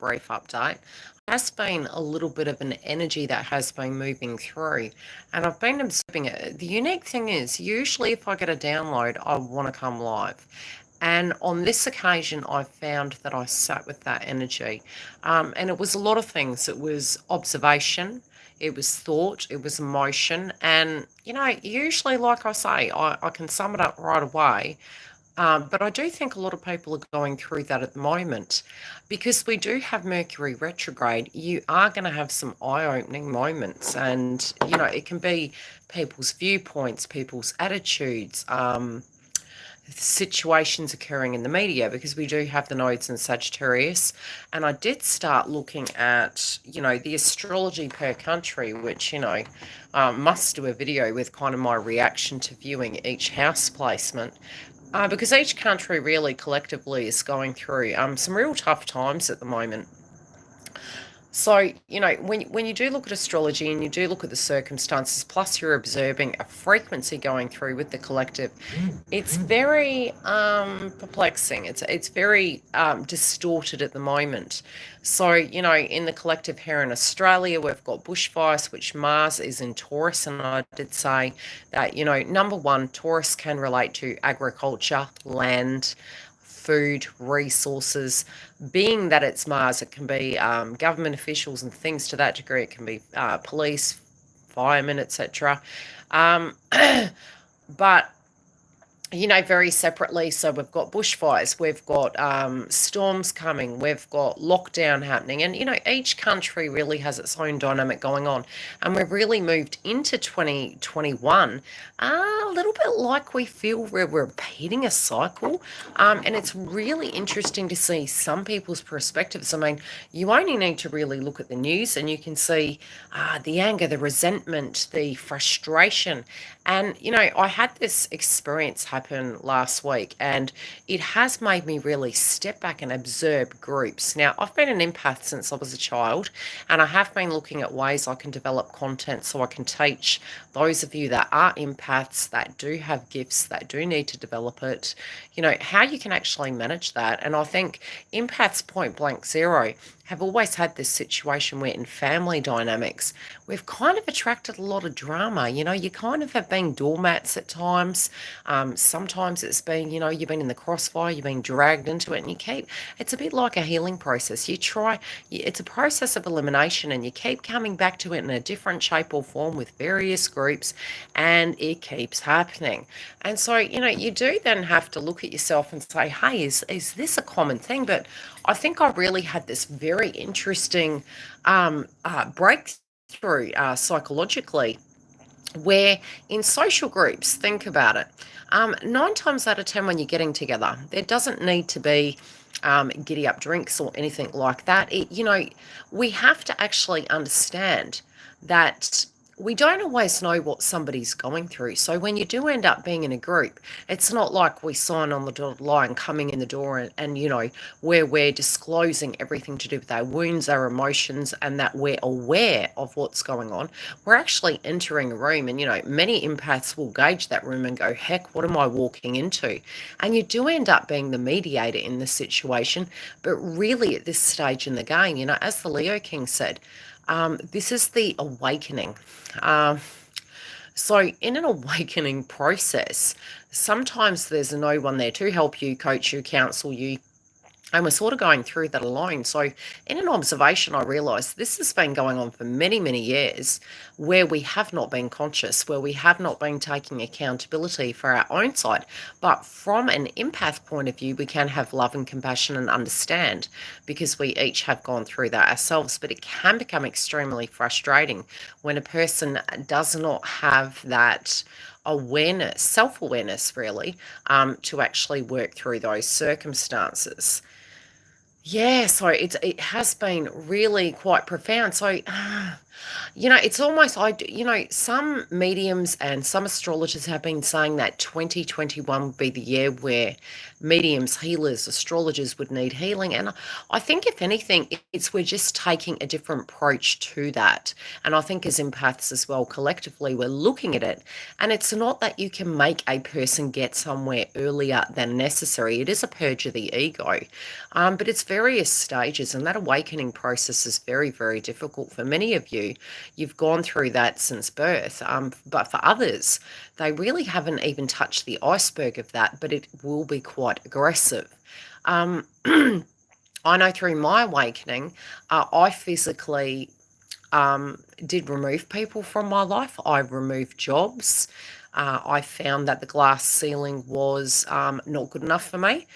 brief update. Has been a little bit of an energy that has been moving through, and I've been observing it. The unique thing is, usually if I get a download, I want to come live. And on this occasion, I found that I sat with that energy. And it was a lot of things. It was observation, it was thought, it was emotion. And, usually, like I say, I can sum it up right away. But I do think a lot of people are going through that at the moment because we do have Mercury retrograde. You are going to have some eye opening moments, and it can be people's viewpoints, people's attitudes, situations occurring in the media because we do have the nodes in Sagittarius. And I did start looking at, the astrology per country, which, must do a video with kind of my reaction to viewing each house placement. Because each country really collectively is going through some real tough times at the moment. So, when you do look at astrology and you do look at the circumstances, plus you're observing a frequency going through with the collective, it's very perplexing. It's very distorted at the moment. So, in the collective here in Australia, we've got bushfires, which Mars is in Taurus. And I did say that, number one, Taurus can relate to agriculture, land, food, resources. Being that it's Mars, it can be government officials and things to that degree. It can be police, firemen, etc. But very separately. So we've got bushfires, we've got storms coming, we've got lockdown happening. And, each country really has its own dynamic going on. And we've really moved into 2021 a little bit like we feel we're repeating a cycle. And it's really interesting to see some people's perspectives. I mean, you only need to really look at the news and you can see the anger, the resentment, the frustration. And, I had this experience happen last week, and it has made me really step back and observe groups. Now, I've been an empath since I was a child, and I have been looking at ways I can develop content so I can teach those of you that are empaths, that do have gifts, that do need to develop it, how you can actually manage that. And I think empaths point blank zero have always had this situation where in family dynamics, we've kind of attracted a lot of drama. You kind of have been doormats at times. Sometimes it's been, you've been in the crossfire, you've been dragged into it, and it's a bit like a healing process. It's a process of elimination, and you keep coming back to it in a different shape or form with various groups, and it keeps happening. And so, you do then have to look at yourself and say, hey, is this a common thing? But I think I really had this very interesting breakthrough psychologically, where in social groups, think about it, 9 times out of 10 when you're getting together, there doesn't need to be giddy up drinks or anything like that. We have to actually understand that we don't always know what somebody's going through. So when you do end up being in a group, it's not like we sign on the dotted line coming in the door and where we're disclosing everything to do with our wounds, our emotions, and that we're aware of what's going on. We're actually entering a room, and many empaths will gauge that room and go, heck, what am I walking into? And you do end up being the mediator in the situation. But really at this stage in the game, as the Leo King said, this is the awakening. So in an awakening process, sometimes there's no one there to help you, coach you, counsel you. And we're sort of going through that alone. So in an observation, I realised this has been going on for many, many years where we have not been conscious, where we have not been taking accountability for our own side. But from an empath point of view, we can have love and compassion and understand because we each have gone through that ourselves. But it can become extremely frustrating when a person does not have that awareness, self-awareness really, to actually work through those circumstances. Yeah, so it has been really quite profound. So It's almost, some mediums and some astrologers have been saying that 2021 would be the year where mediums, healers, astrologers would need healing. And I think, if anything, it's we're just taking a different approach to that. And I think as empaths as well, collectively, we're looking at it. And it's not that you can make a person get somewhere earlier than necessary. It is a purge of the ego. But it's various stages, and that awakening process is very, very difficult for many of you. You've gone through that since birth. But for others, they really haven't even touched the iceberg of that, but it will be quite aggressive. Um, I know through my awakening, I physically did remove people from my life. I removed jobs. I found that the glass ceiling was not good enough for me.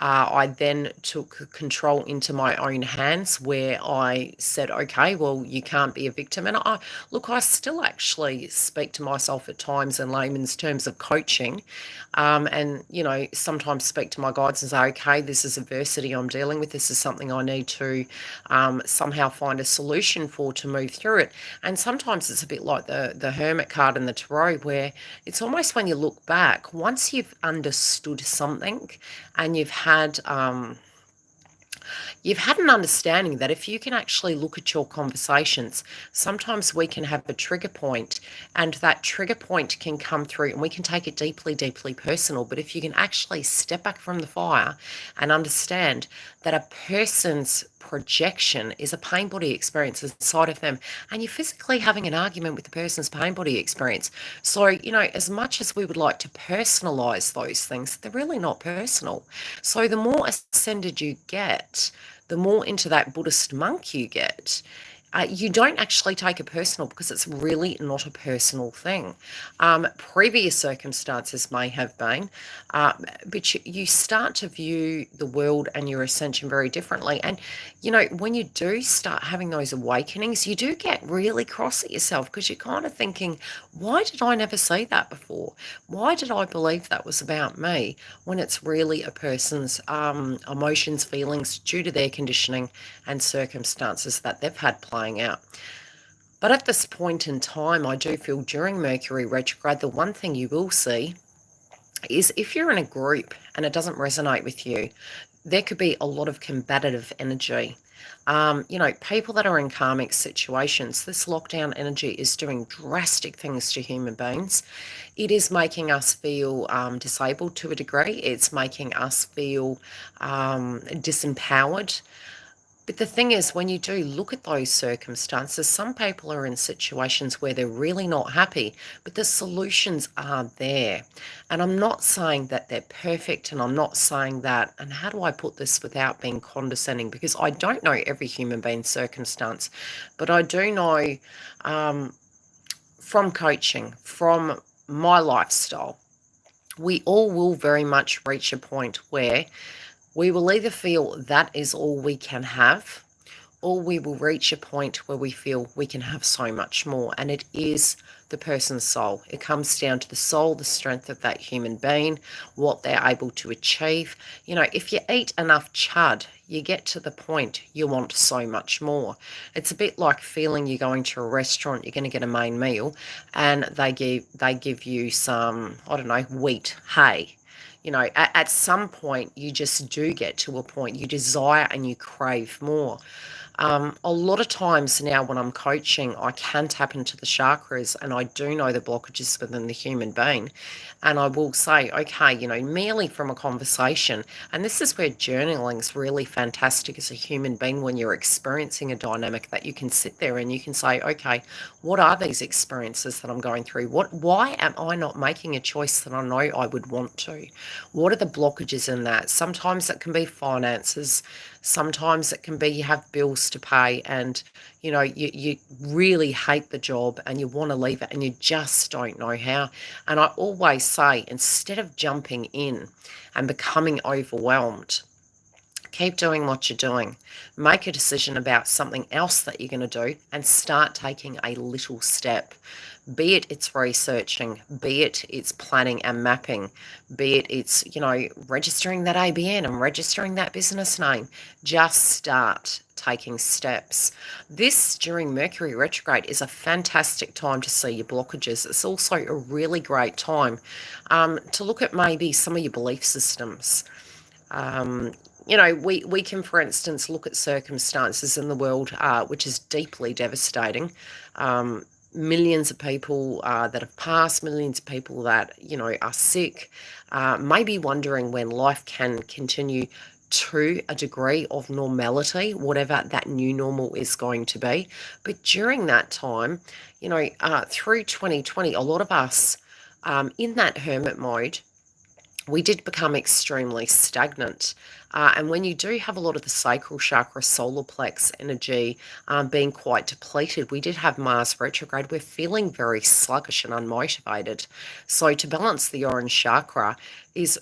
I then took control into my own hands, where I said, okay, well, you can't be a victim. And I still actually speak to myself at times in layman's terms of coaching, and, sometimes speak to my guides and say, okay, this is adversity I'm dealing with. This is something I need to somehow find a solution for to move through it. And sometimes it's a bit like the Hermit card in the Tarot, where it's almost, when you look back, once you've understood something and you've had an understanding that if you can actually look at your conversations, sometimes we can have a trigger point, and that trigger point can come through and we can take it deeply, deeply personal. But if you can actually step back from the fire and understand that a person's projection is a pain body experience inside of them, and you're physically having an argument with the person's pain body experience. So, as much as we would like to personalize those things, they're really not personal. So the more ascended you get, the more into that Buddhist monk you get, you don't actually take it personal, because it's really not a personal thing. Previous circumstances may have been, but you start to view the world and your ascension very differently. And, when you do start having those awakenings, you do get really cross at yourself, because you're kind of thinking, why did I never see that before? Why did I believe that was about me, when it's really a person's emotions, feelings, due to their conditioning and circumstances that they've had playing out. But at this point in time, I do feel during Mercury retrograde, the one thing you will see is, if you're in a group and it doesn't resonate with you, there could be a lot of combative energy. People that are in karmic situations, this lockdown energy is doing drastic things to human beings. It is making us feel disabled to a degree. It's making us feel disempowered. But the thing is, when you do look at those circumstances, some people are in situations where they're really not happy, but the solutions are there. And I'm not saying that they're perfect, and I'm not saying that, and how do I put this without being condescending? Because I don't know every human being's circumstance, but I do know from coaching, from my lifestyle, we all will very much reach a point where we will either feel that is all we can have, or we will reach a point where we feel we can have so much more. And it is the person's soul. It comes down to the soul, the strength of that human being, what they're able to achieve. If you eat enough chud, you get to the point you want so much more. It's a bit like feeling you're going to a restaurant, you're going to get a main meal, and they give you some, I don't know, wheat, hay. At some point, you just do get to a point you desire and you crave more. A lot of times now when I'm coaching, I can tap into the chakras, and I do know the blockages within the human being. And I will say, okay, merely from a conversation, and this is where journaling is really fantastic as a human being, when you're experiencing a dynamic, that you can sit there and you can say, okay, what are these experiences that I'm going through? Why am I not making a choice that I know I would want to? What are the blockages in that? Sometimes it can be finances. Sometimes it can be you have bills to pay, and you really hate the job and you want to leave it and you just don't know how. And I always say, instead of jumping in and becoming overwhelmed, keep doing what you're doing. Make a decision about something else that you're going to do, and start taking a little step. Be it it's researching, be it it's planning and mapping, be it it's, registering that ABN and registering that business name. Just start taking steps. This during Mercury retrograde is a fantastic time to see your blockages. It's also a really great time to look at maybe some of your belief systems. We can, for instance, look at circumstances in the world which is deeply devastating. Millions of people that have passed, millions of people that, are sick, maybe wondering when life can continue to a degree of normality, whatever that new normal is going to be. But during that time, through 2020, a lot of us in that hermit mode, we did become extremely stagnant. And when you do have a lot of the sacral chakra, solar plex energy being quite depleted, we did have Mars retrograde. We're feeling very sluggish and unmotivated. So to balance the orange chakra is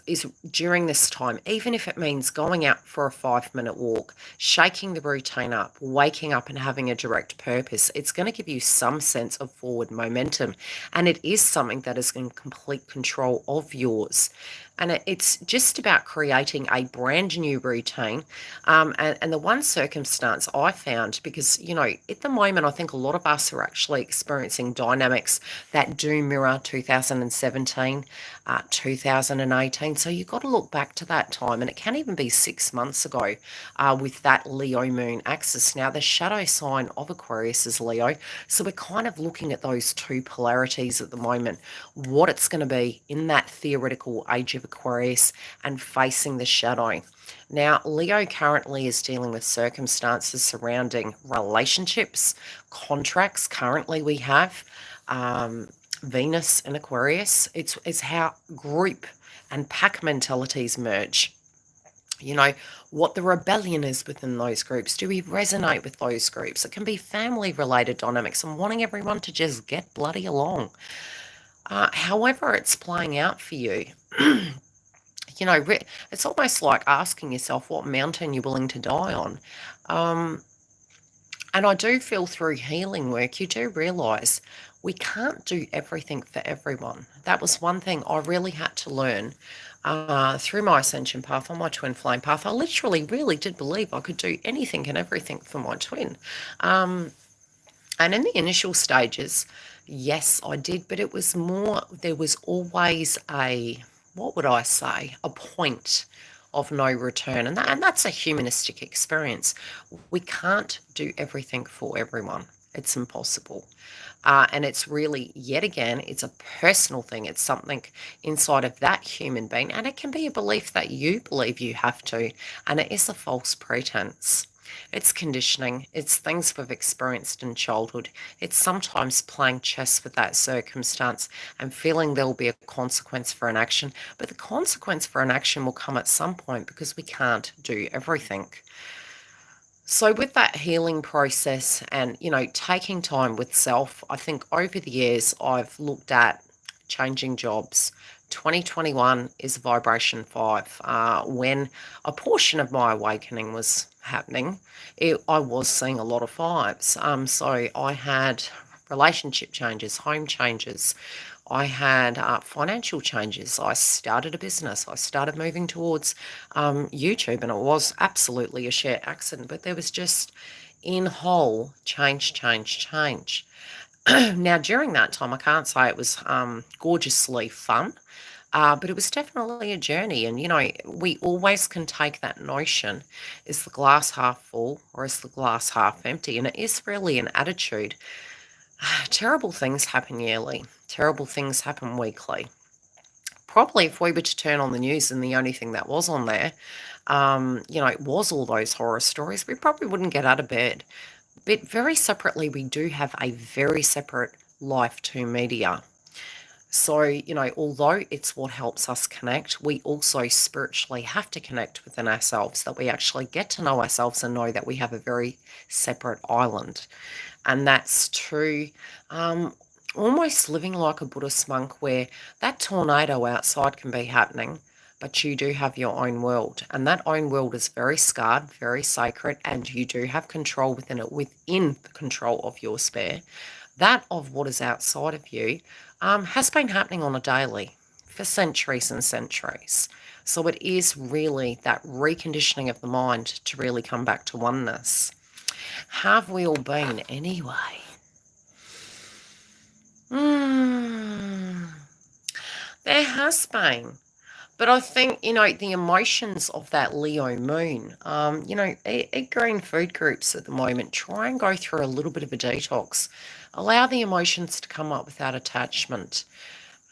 during this time, even if it means going out for a 5-minute walk, shaking the routine up, waking up and having a direct purpose, it's going to give you some sense of forward momentum. And it is something that is in complete control of yours. And it's just about creating a brand new routine. And the one circumstance I found, because, at the moment, I think a lot of us are actually experiencing dynamics that do mirror 2017, 2018. So you've got to look back to that time. And it can even be 6 months ago with that Leo moon axis. Now, the shadow sign of Aquarius is Leo. So we're kind of looking at those two polarities at the moment, what it's going to be in that theoretical age of Aquarius and facing the shadow. Now, Leo currently is dealing with circumstances surrounding relationships, contracts. Currently, we have Venus in Aquarius. It's how group and pack mentalities merge. What the rebellion is within those groups. Do we resonate with those groups? It can be family-related dynamics and wanting everyone to just get bloody along. However it's playing out for you, it's almost like asking yourself what mountain you're willing to die on. And I do feel through healing work, you do realise we can't do everything for everyone. That was one thing I really had to learn through my ascension path, on my twin flame path. I literally really did believe I could do anything and everything for my twin. And in the initial stages, yes, I did, but it was more, there was always a point of no return. And that's a humanistic experience. We can't do everything for everyone. It's impossible. And it's really, yet again, it's a personal thing. It's something inside of that human being. And it can be a belief that you believe you have to. And it is a false pretense. It's conditioning. It's things we've experienced in childhood. It's sometimes playing chess with that circumstance and feeling there will be a consequence for an action. But the consequence for an action will come at some point because we can't do everything. So with that healing process and, taking time with self, I think over the years I've looked at changing jobs. 2021 is vibration 5. When a portion of my awakening was happening, I was seeing a lot of 5s. So I had relationship changes, home changes. I had financial changes. I started a business. I started moving towards YouTube, and it was absolutely a sheer accident. But there was just in whole change. Now, during that time, I can't say it was gorgeously fun, but it was definitely a journey. And, we always can take that notion, is the glass half full or is the glass half empty? And it is really an attitude. Terrible things happen yearly. Terrible things happen weekly. Probably if we were to turn on the news and the only thing that was on there, it was all those horror stories, we probably wouldn't get out of bed. But very separately, we do have a very separate life to media. So, although it's what helps us connect, we also spiritually have to connect within ourselves, that we actually get to know ourselves and know that we have a very separate island. And that's true, almost living like a Buddhist monk, where that tornado outside can be happening, but you do have your own world. And that own world is very scarred, very sacred, and you do have control within it, within the control of your sphere. That of what is outside of you has been happening on a daily for centuries and centuries. So it is really that reconditioning of the mind to really come back to oneness. Have we all been anyway? Mm, there has been. But I think, the emotions of that Leo moon, eat green food groups at the moment. Try and go through a little bit of a detox. Allow the emotions to come up without attachment.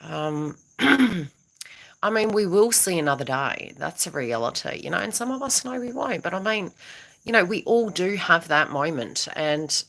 Um, I mean, we will see another day. That's a reality, and some of us know we won't. But I mean, we all do have that moment. And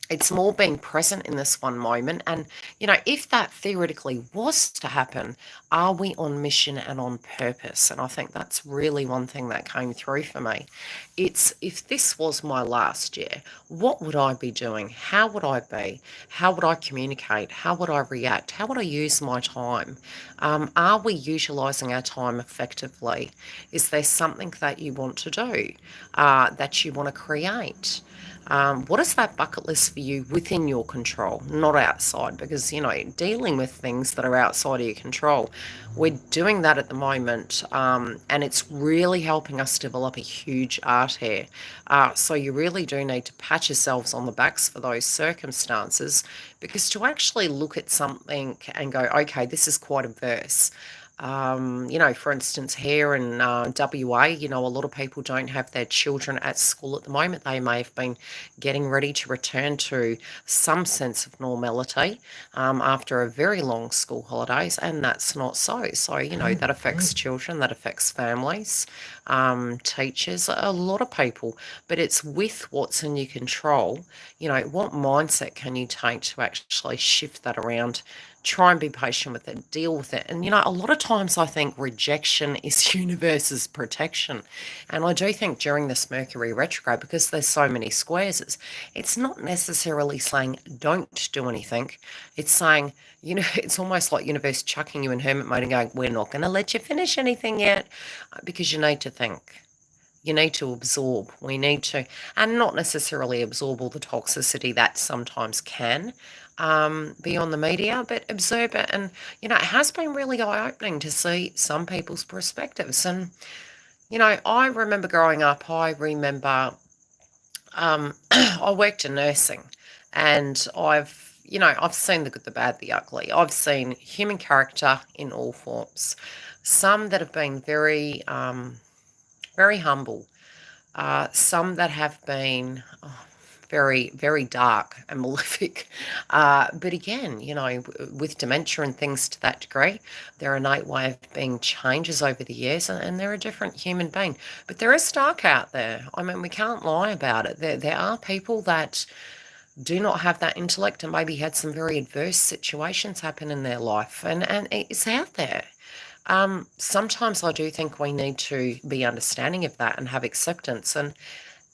it's more being present in this one moment. And, if that theoretically was to happen, are we on mission and on purpose? And I think that's really one thing that came through for me. It's, if this was my last year, what would I be doing? How would I be? How would I communicate? How would I react? How would I use my time? Are we utilizing our time effectively? Is there something that you want to do, that you want to create? What is that bucket list for you within your control, not outside? Because, dealing with things that are outside of your control, we're doing that at the moment, and it's really helping us develop a huge art here. So you really do need to pat yourselves on the backs for those circumstances, because to actually look at something and go, okay, this is quite adverse. For instance, here in WA, a lot of people don't have their children at school at the moment. They may have been getting ready to return to some sense of normality after a very long school holidays, and that's not so. So, that affects children, that affects families, teachers, a lot of people. But it's with what's in your control. What mindset can you take to actually shift that around? Try and be patient with it, deal with it. And, a lot of times I think rejection is universe's protection. And I do think during this Mercury retrograde, because there's so many squares, it's not necessarily saying don't do anything. It's saying, it's almost like universe chucking you in hermit mode and going, we're not going to let you finish anything yet, because you need to think. You need to absorb. We need to, and not necessarily absorb all the toxicity that sometimes can be on the media, but observe it. And, it has been really eye-opening to see some people's perspectives. And, I remember growing up, I worked in nursing, and I've seen the good, the bad, the ugly. I've seen human character in all forms. Some that have been very, very humble. Some that have been very, very dark and malefic. But again, with dementia and things to that degree, their innate way of being changes over the years, and they're a different human being. But there is dark out there. I mean, we can't lie about it. There are people that do not have that intellect and maybe had some very adverse situations happen in their life, and it's out there. Sometimes I do think we need to be understanding of that and have acceptance. And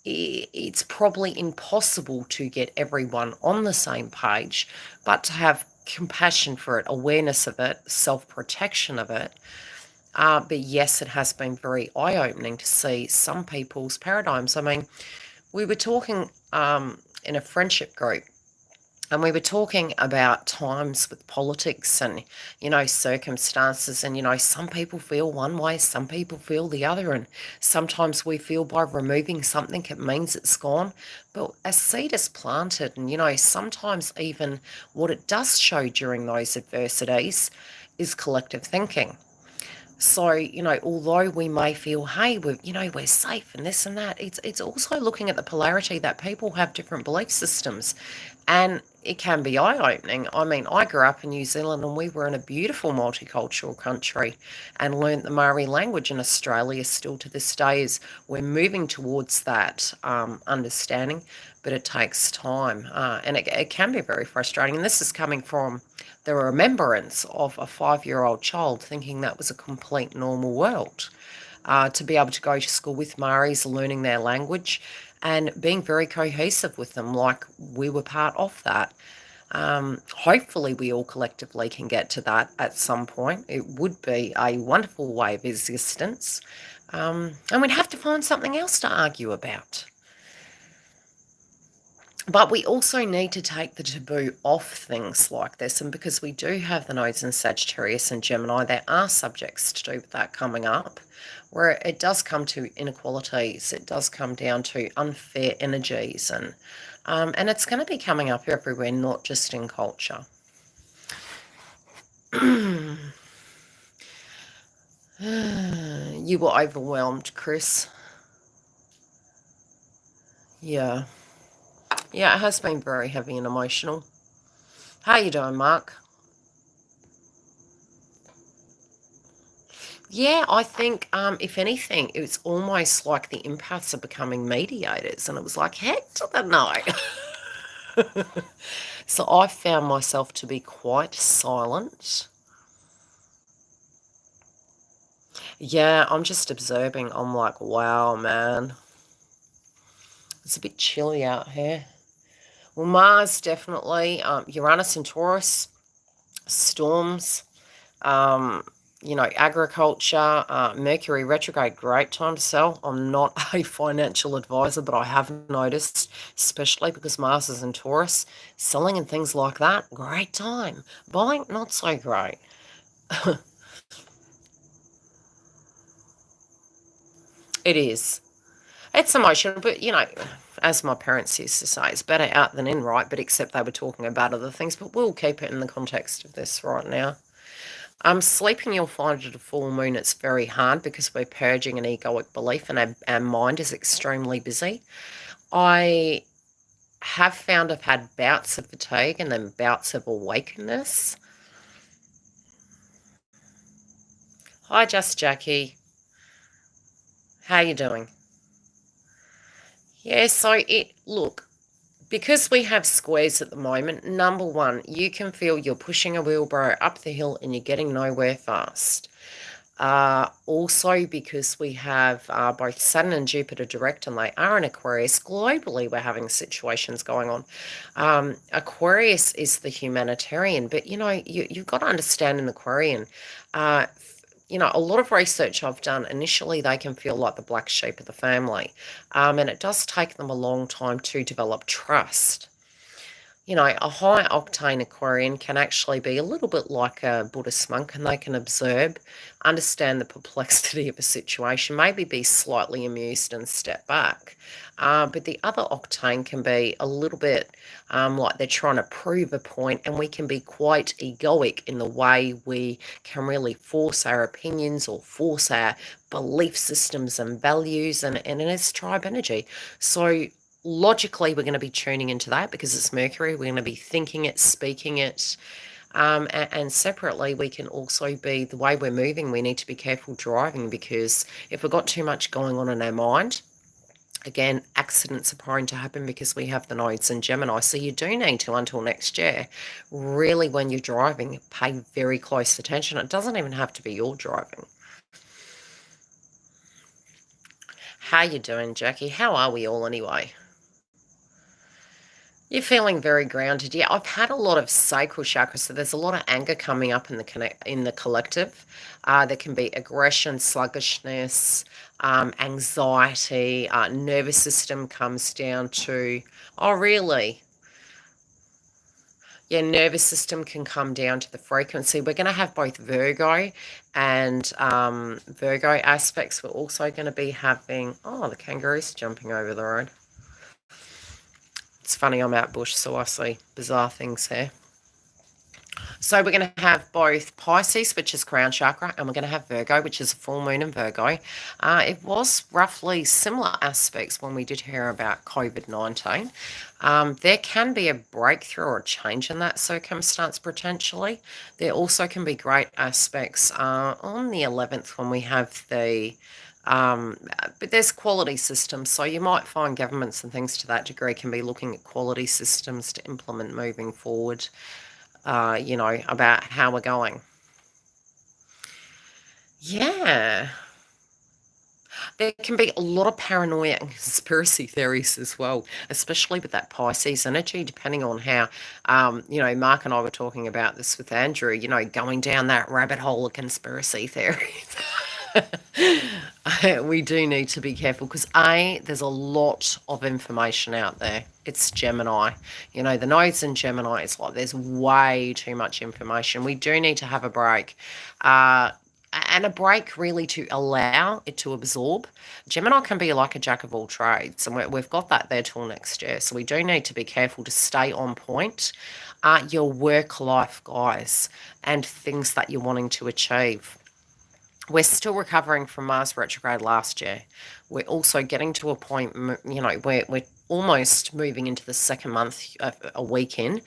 it's probably impossible to get everyone on the same page, but to have compassion for it, awareness of it, self-protection of it. But yes, it has been very eye-opening to see some people's paradigms. I mean, we were talking in a friendship group, and we were talking about times with politics and, circumstances. And, some people feel one way, some people feel the other. And sometimes we feel by removing something, it means it's gone. But a seed is planted. And, sometimes even what it does show during those adversities is collective thinking. So, although we may feel, hey, we're safe and this and that, it's also looking at the polarity that people have different belief systems. And it can be eye-opening. I mean, I grew up in New Zealand, and we were in a beautiful multicultural country and learnt the Maori language. In Australia, still to this day, is we're moving towards that understanding, but it takes time. And it can be very frustrating. And this is coming from the remembrance of a 5-year-old child thinking that was a complete normal world. To be able to go to school with Maoris, learning their language, and being very cohesive with them, like we were part of that. Hopefully we all collectively can get to that at some point. It would be a wonderful way of existence. And we'd have to find something else to argue about. But we also need to take the taboo off things like this. And because we do have the nodes in Sagittarius and Gemini, there are subjects to do with that coming up, where it does come to inequalities. It does come down to unfair energies. And it's going to be coming up everywhere, not just in culture. You were overwhelmed, Chris. Yeah. Yeah, it has been very heavy and emotional. How you doing, Mark? Yeah, I think, if anything, it's almost like the empaths are becoming mediators. And it was like, heck to the no. So I found myself to be quite silent. Yeah, I'm just observing. I'm like, wow, man. It's a bit chilly out here. Well, Mars definitely, Uranus and Taurus, storms, um, agriculture, Mercury retrograde, great time to sell. I'm not a financial advisor, but I have noticed, especially because Mars is in Taurus, selling and things like that, great time. Buying, not so great. It is. It's emotional, but as my parents used to say, it's better out than in, right? But except they were talking about other things, but we'll keep it in the context of this right now. Sleeping, you'll find at a full moon, it's very hard because we're purging an egoic belief and our mind is extremely busy. I have found I've had bouts of fatigue and then bouts of awakeness. Hi, Just Jackie. How you doing? Yeah, so look, because we have squares at the moment, number one, you can feel you're pushing a wheelbarrow up the hill and you're getting nowhere fast. Also, because we have both Saturn and Jupiter direct, and they are in Aquarius. Globally, we're having situations going on. Aquarius is the humanitarian, but you've got to understand in Aquarian, uh, a lot of research I've done, initially they can feel like the black sheep of the family. And it does take them a long time to develop trust. A high octane Aquarian can actually be a little bit like a Buddhist monk, and they can observe, understand the perplexity of a situation, maybe be slightly amused and step back. But the other octane can be a little bit like they're trying to prove a point, and we can be quite egoic in the way we can really force our opinions or force our belief systems and values, and it is tribe energy. So logically we're going to be tuning into that because it's Mercury. We're going to be thinking it, speaking it. And separately, we can also be, the way we're moving, we need to be careful driving, because if we've got too much going on in our mind, again, accidents are prone to happen because we have the nodes in Gemini. So you do need to, until next year, really, when you're driving, pay very close attention. It doesn't even have to be your driving. How you doing, Jackie? How are we all anyway? You're feeling very grounded. Yeah, I've had a lot of sacral chakra, so there's a lot of anger coming up in the collective. There can be aggression, sluggishness, anxiety. Nervous system comes down to, oh really? Yeah, nervous system can come down to the frequency. We're going to have both Virgo and Virgo aspects. We're also going to be having, oh, the kangaroos jumping over the road. It's funny, I'm out bush, so I see bizarre things here. So we're going to have both Pisces, which is crown chakra, and we're going to have Virgo, which is a full moon in Virgo. It was roughly similar aspects when we did hear about COVID-19. There can be a breakthrough or a change in that circumstance potentially. There also can be great aspects on the 11th when we have the but there's quality systems, so you might find governments and things to that degree can be looking at quality systems to implement moving forward, about how we're going. Yeah. There can be a lot of paranoia and conspiracy theories as well, especially with that Pisces energy, depending on how, Mark and I were talking about this with Andrew, going down that rabbit hole of conspiracy theories. We do need to be careful because there's a lot of information out there. It's Gemini. You know, the nodes in Gemini, it's like there's way too much information. We do need to have a break. Uh, and a break really to allow it to absorb. Gemini can be like a jack of all trades, and we've got that there till next year. So we do need to be careful to stay on point. Your work life, guys, and things that you're wanting to achieve. We're still recovering from Mars retrograde last year. We're also getting to a point, you know, where we're almost moving into the second month, a week in.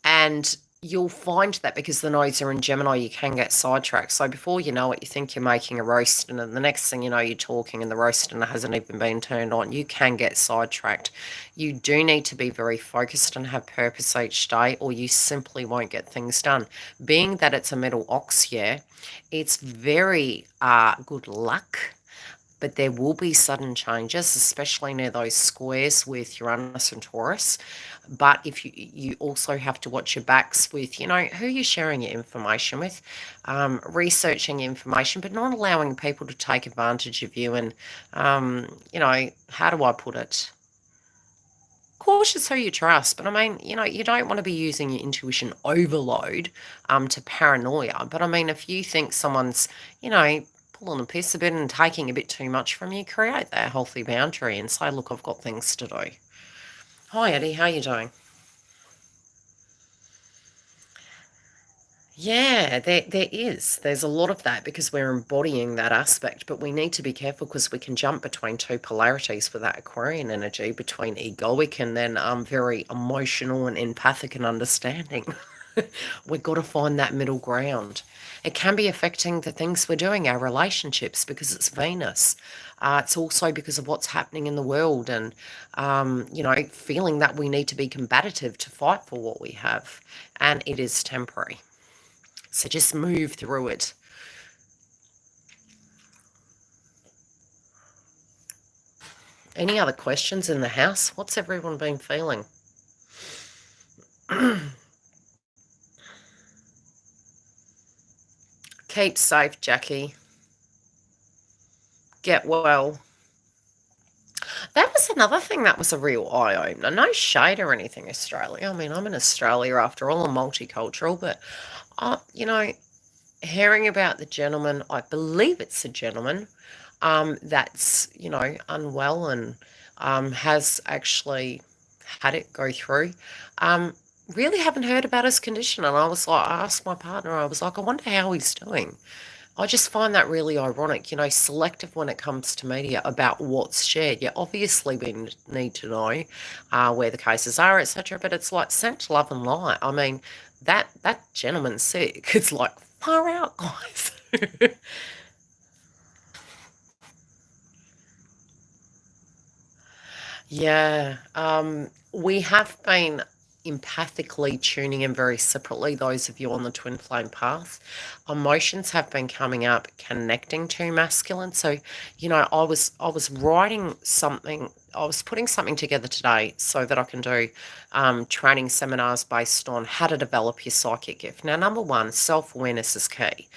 And you'll find that because the nodes are in Gemini, you can get sidetracked. So before you know it, you think you're making a roast, and then the next thing you know, you're talking and the roast hasn't even been turned on. You can get sidetracked. You do need to be very focused and have purpose each day, or you simply won't get things done. Being that it's a middle ox year, it's very good luck. But there will be sudden changes, especially near those squares with Uranus and Taurus. But if you also have to watch your backs with, you know, who you're sharing your information with, researching information, but not allowing people to take advantage of you. And, you know, how do I put it? Cautious who you trust, but I mean, you know, you don't want to be using your intuition overload to paranoia. But I mean, if you think someone's, you know, pulling a piss a bit and taking a bit too much from you, create that healthy boundary and say, look, I've got things to do. Hi, Eddie, how you doing? Yeah, there is. There's a lot of that because we're embodying that aspect, but we need to be careful because we can jump between two polarities with that Aquarian energy, between egoic and then very emotional and empathic and understanding. We've got to find that middle ground. It can be affecting the things we're doing, our relationships, because it's Venus. It's also because of what's happening in the world and, you know, feeling that we need to be combative to fight for what we have. And it is temporary. So just move through it. Any other questions in the house? What's everyone been feeling? Keep safe, Jackie. Get well. That was another thing that was a real eye-opener. No shade or anything, Australia. I mean, I'm in Australia after all, I'm multicultural, but, you know, hearing about the gentleman, I believe it's a gentleman, that's, you know, unwell and has actually had it go through. Um, really haven't heard about his condition. And I was like, I asked my partner, I was like, I wonder how he's doing. I just find that really ironic, you know, selective when it comes to media about what's shared. Yeah, obviously we need to know where the cases are, etc. But it's like sent love and light. I mean, that gentleman's sick. It's like far out, guys. Yeah, we have been empathically tuning in very separately, those of you on the twin flame path. Emotions have been coming up, connecting to masculine. So, you know, I was writing something, I was putting something together today so that I can do training seminars based on how to develop your psychic gift. Now, number one, self-awareness is key.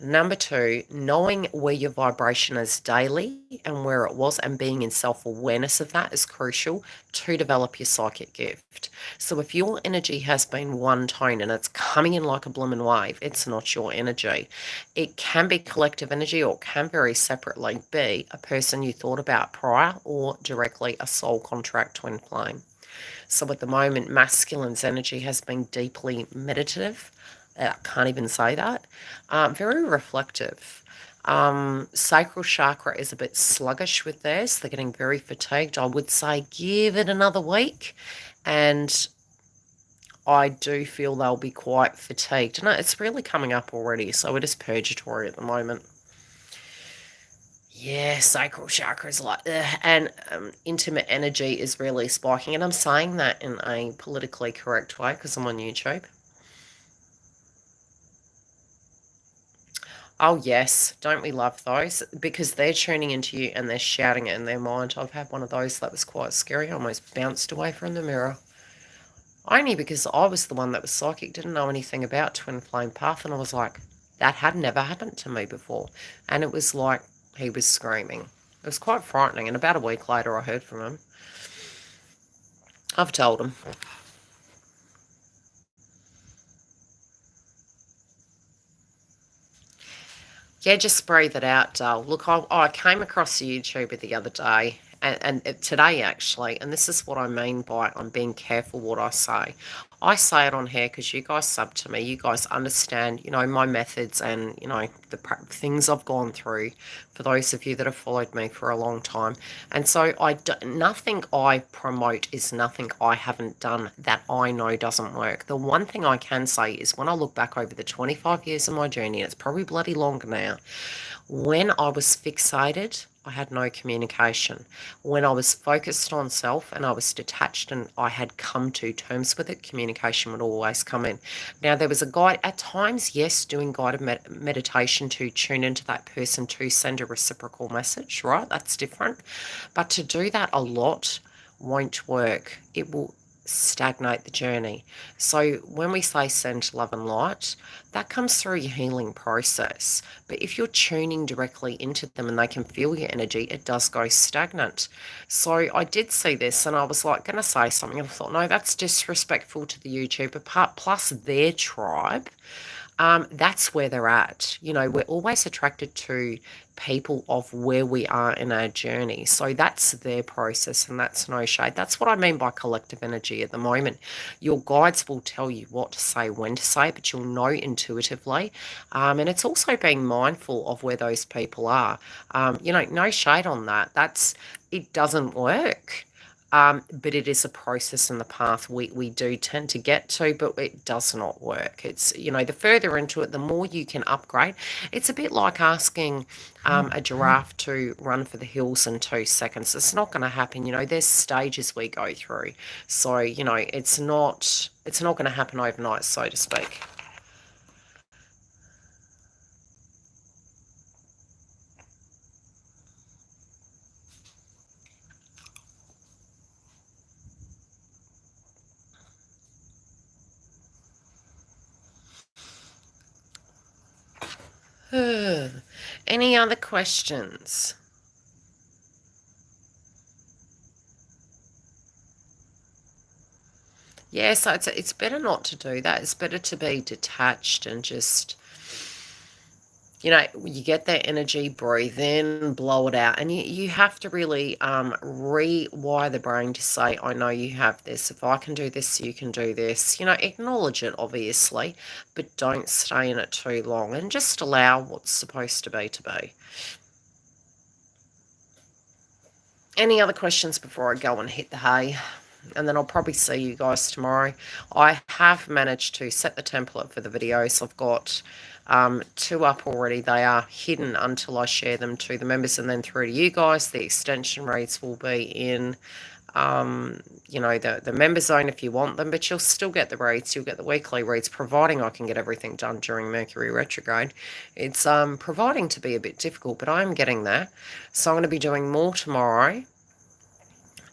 Number two, knowing where your vibration is daily and where it was, and being in self awareness of that is crucial to develop your psychic gift. So, if your energy has been one tone and it's coming in like a blooming wave, it's not your energy. It can be collective energy, or it can very separately be a person you thought about prior, or directly a soul contract twin flame. So at the moment, masculine's energy has been deeply meditative. I can't even say that. Very reflective. Sacral chakra is a bit sluggish with theirs. They're getting very fatigued. I would say give it another week. And I do feel they'll be quite fatigued. And it's really coming up already. So it is purgatory at the moment. Yeah, sacral chakra is like, ugh, and intimate energy is really spiking. And I'm saying that in a politically correct way because I'm on YouTube. Oh, yes. Don't we love those? Because they're tuning into you and they're shouting it in their mind. I've had one of those that was quite scary. I almost bounced away from the mirror. Only because I was the one that was psychic, didn't know anything about twin flame path. And I was like, That had never happened to me before. And it was like he was screaming. It was quite frightening. And about a week later, I heard from him. I've told him. Yeah, just breathe it out, Dale. Look, I came across a YouTuber the other day, and today actually, and this is what I mean by I'm being careful what I say. I say it on here because you guys sub to me. You guys understand, my methods and, the things I've gone through for those of you that have followed me for a long time. And so nothing I promote is nothing I haven't done that I know doesn't work. The one thing I can say is when I look back over the 25 years of my journey, and it's probably bloody longer now, when I was fixated, I had no communication. When I was focused on self and I was detached and I had come to terms with it, communication would always come in. Now, there was a guide, at times, yes, doing guided meditation to tune into that person to send a reciprocal message, right? That's different. But to do that a lot won't work. It will stagnate the journey. So when we say send love and light, that comes through your healing process. But if you're tuning directly into them and they can feel your energy, it does go stagnant. So I did see this and I was like going to say something. And I thought, no, that's disrespectful to the YouTuber plus their tribe. That's where they're at. We're always attracted to people of where we are in our journey. So that's their process and that's no shade. That's what I mean by collective energy at the moment. Your guides will tell you what to say, when to say, but you'll know intuitively. And it's also being mindful of where those people are. No shade on that. It doesn't work. But it is a process and the path we do tend to get to, but it does not work. It's, the further into it, the more you can upgrade. It's a bit like asking a giraffe to run for the hills in 2 seconds. It's not going to happen. There's stages we go through. So, it's not going to happen overnight, so to speak. Any other questions? Yeah, so it's better not to do that. It's better to be detached and just, you get that energy, breathe in, blow it out. And you have to really rewire the brain to say, I know you have this. If I can do this, you can do this. Acknowledge it, obviously, but don't stay in it too long and just allow what's supposed to be to be. Any other questions before I go and hit the hay? And then I'll probably see you guys tomorrow. I have managed to set the template for the videos. I've got 2 up already. They are hidden until I share them to the members and then through to you guys. The extension reads will be in, the member zone if you want them, but you'll still get the reads. You'll get the weekly reads, providing I can get everything done during Mercury retrograde. It's providing to be a bit difficult, but I'm getting there. So I'm going to be doing more tomorrow.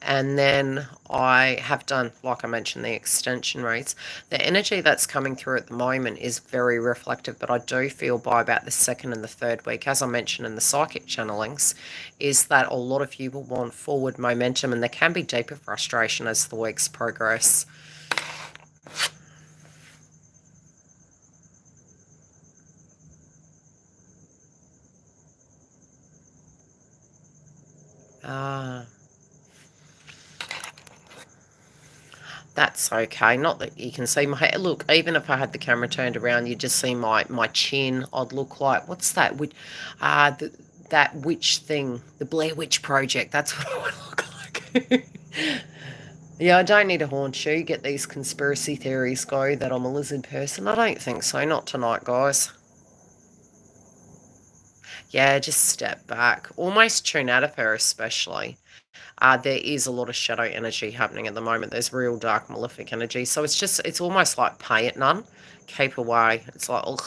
And then I have done, like I mentioned, the extension reads. The energy that's coming through at the moment is very reflective, but I do feel by about the 2nd and the 3rd week, as I mentioned in the psychic channelings, is that a lot of you will want forward momentum and there can be deeper frustration as the weeks progress. That's okay. Not that you can see my hair. Look, even if I had the camera turned around, you'd just see my chin. I'd look like, what's that? That witch thing, the Blair Witch Project. That's what I would look like. Yeah, I don't need to haunt you. Get these conspiracy theories go that I'm a lizard person. I don't think so. Not tonight, guys. Yeah, just step back. Almost tune out of her, especially. There is a lot of shadow energy happening at the moment. There's real dark malefic energy. So it's almost like pay it none. Keep away. It's like, ugh,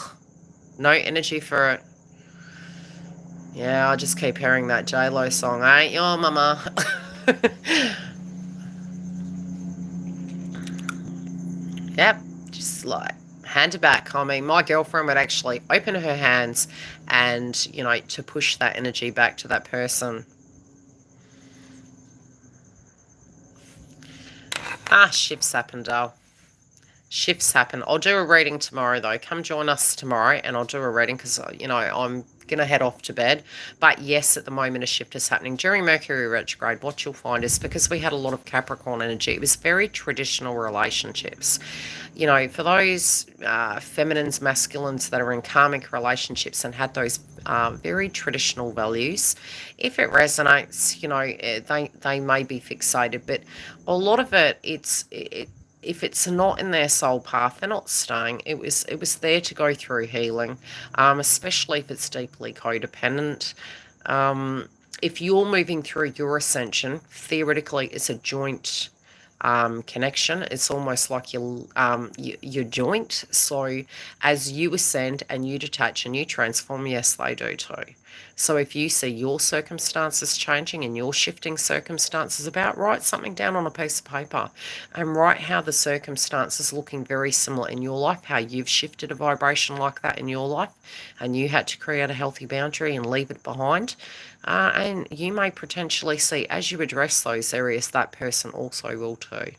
no energy for it. Yeah, I just keep hearing that J-Lo song, ain't your mama? Yep, just like hand it back. I mean, my girlfriend would actually open her hands and, you know, to push that energy back to that person. Shifts happen, doll. Shifts happen. I'll do a reading tomorrow, though. Come join us tomorrow, and I'll do a reading because, you know, I'm going to head off to bed. But yes, at the moment, a shift is happening. During Mercury retrograde, what you'll find is because we had a lot of Capricorn energy, it was very traditional relationships. You know, for those feminines, masculines that are in karmic relationships and had those very traditional values, if it resonates, you know, they may be fixated. But a lot of it, if it's not in their soul path, they're not staying. It was there to go through healing, especially if it's deeply codependent. If you're moving through your ascension, theoretically, it's a joint connection. It's almost like your joint. So as you ascend and you detach and you transform, yes, they do too. So if you see your circumstances changing and you're shifting circumstances about, write something down on a piece of paper and write how the circumstances looking very similar in your life, how you've shifted a vibration like that in your life and you had to create a healthy boundary and leave it behind. And you may potentially see, as you address those areas, that person also will too.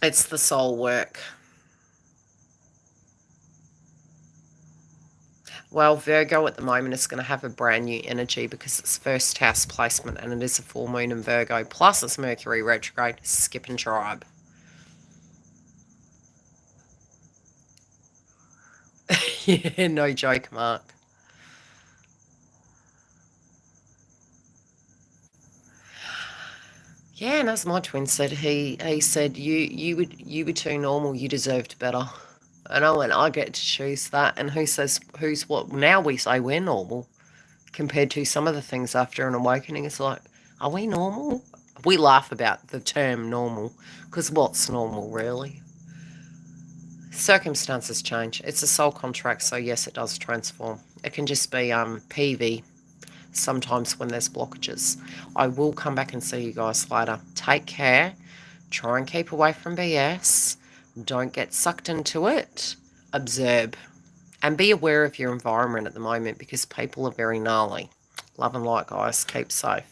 It's the soul work. Well, Virgo at the moment is going to have a brand new energy because it's first house placement and it is a full moon in Virgo. Plus it's Mercury retrograde, skipping tribe. Yeah, no joke, Mark. Yeah, and as my twin said, he said you were too normal, you deserved better. And I went, I get to choose that. And who says who's what? Now we say we're normal compared to some of the things after an awakening. It's like, are we normal? We laugh about the term normal because what's normal really? Circumstances change. It's a soul contract, so yes, it does transform. It can just be PV sometimes when there's blockages. I will come back and see you guys later. Take care. Try and keep away from BS. Don't get sucked into it. Observe. And be aware of your environment at the moment because people are very gnarly. Love and light, guys. Keep safe.